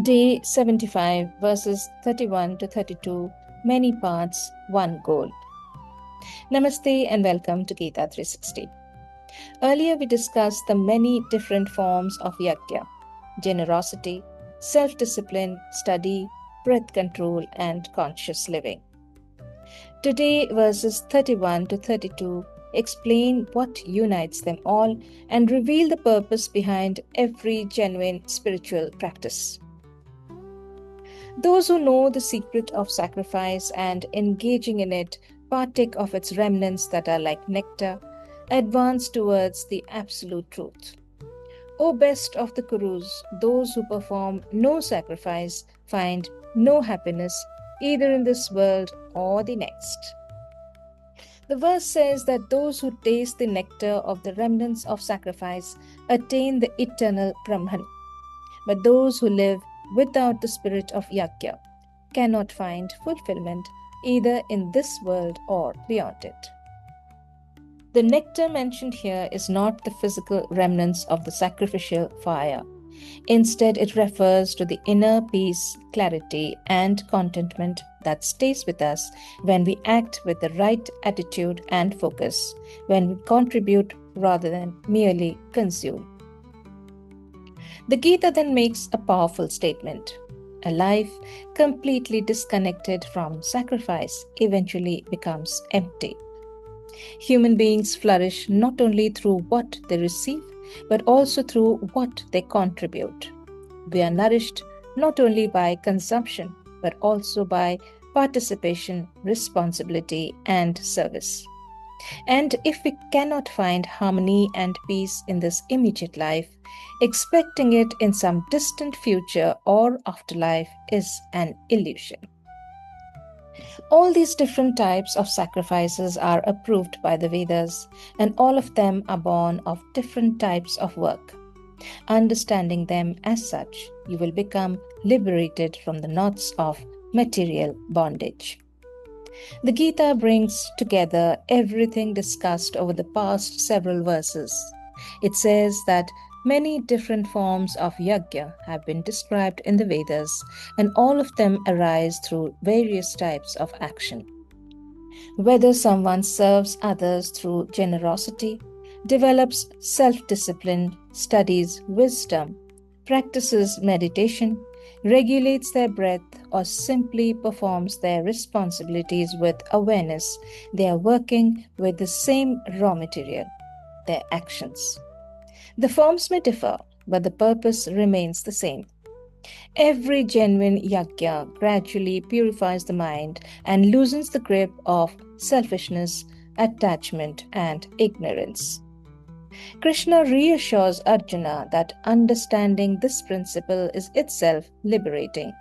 Day 75, verses 31 to 32, many parts, one goal. Namaste and welcome to Gita 360. Earlier, we discussed the many different forms of yajna: generosity, self discipline, study, breath control, and conscious living. Today, verses 31 to 32 explain what unites them all and reveal the purpose behind every genuine spiritual practice. Those who know the secret of sacrifice and engaging in it partake of its remnants that are like nectar, advance towards the absolute truth. O best of the Kurus, those who perform no sacrifice find no happiness either in this world or the next. The verse says that those who taste the nectar of the remnants of sacrifice attain the eternal Brahman. But those who live without the spirit of yajna cannot find fulfillment either in this world or beyond it. The nectar mentioned here is not the physical remnants of the sacrificial fire. Instead, it refers to the inner peace, clarity, and contentment that stays with us when we act with the right attitude and focus, when we contribute rather than merely consume. The Gita then makes a powerful statement. A life completely disconnected from sacrifice eventually becomes empty. Human beings flourish not only through what they receive, but also through what they contribute. We are nourished not only by consumption, but also by participation, responsibility, and service. And if we cannot find harmony and peace in this immediate life, expecting it in some distant future or afterlife is an illusion. All these different types of sacrifices are approved by the Vedas, and all of them are born of different types of work. Understanding them as such, you will become liberated from the knots of material bondage. The Gita brings together everything discussed over the past several verses. It says that many different forms of yajna have been described in the Vedas, and all of them arise through various types of action. Whether someone serves others through generosity, develops self-discipline, studies wisdom, practices meditation, regulates their breath, or simply performs their responsibilities with awareness, they are working with the same raw material, their actions. The forms may differ, but the purpose remains the same. Every genuine yajna gradually purifies the mind and loosens the grip of selfishness, attachment, and ignorance. Krishna reassures Arjuna that understanding this principle is itself liberating.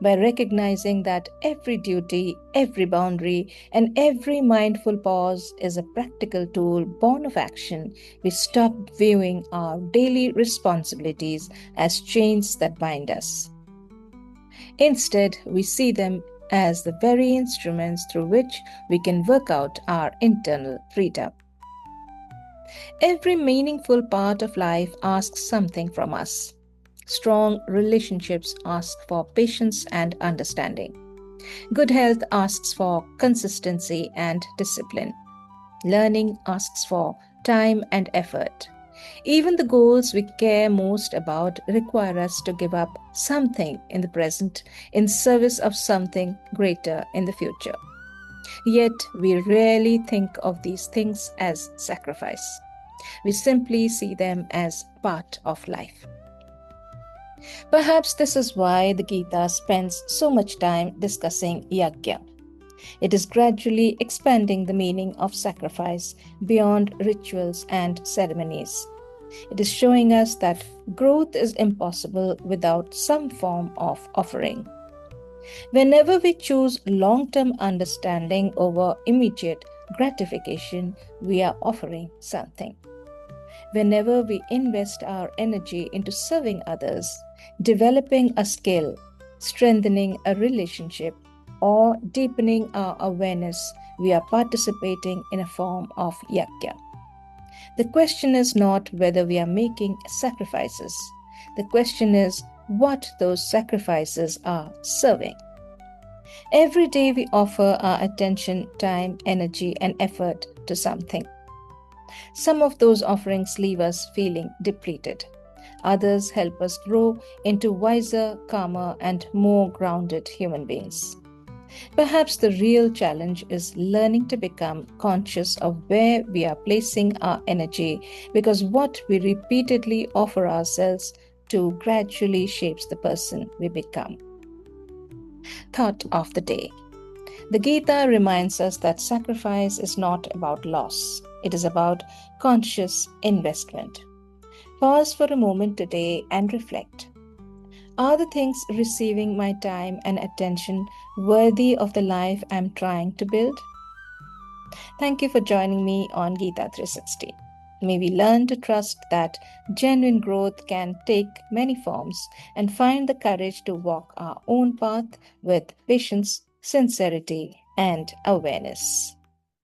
By recognizing that every duty, every boundary, and every mindful pause is a practical tool born of action, we stop viewing our daily responsibilities as chains that bind us. Instead, we see them as the very instruments through which we can work out our internal freedom. Every meaningful part of life asks something from us. Strong relationships ask for patience and understanding. Good health asks for consistency and discipline. Learning asks for time and effort. Even the goals we care most about require us to give up something in the present in service of something greater in the future. Yet we rarely think of these things as sacrifice. We simply see them as part of life. Perhaps this is why the Gita spends so much time discussing yajna. It is gradually expanding the meaning of sacrifice beyond rituals and ceremonies. It is showing us that growth is impossible without some form of offering. Whenever we choose long-term understanding over immediate gratification, we are offering something. Whenever we invest our energy into serving others, developing a skill, strengthening a relationship, or deepening our awareness, we are participating in a form of yajna. The question is not whether we are making sacrifices. The question is what those sacrifices are serving. Every day we offer our attention, time, energy, and effort to something. Some of those offerings leave us feeling depleted. Others help us grow into wiser, calmer, and more grounded human beings. Perhaps the real challenge is learning to become conscious of where we are placing our energy, because what we repeatedly offer ourselves to gradually shapes the person we become. Thought of the day. The Gita reminds us that sacrifice is not about loss, it is about conscious investment. Pause for a moment today and reflect. Are the things receiving my time and attention worthy of the life I'm trying to build? Thank you for joining me on Gita 360. May we learn to trust that genuine growth can take many forms and find the courage to walk our own path with patience, sincerity, and awareness.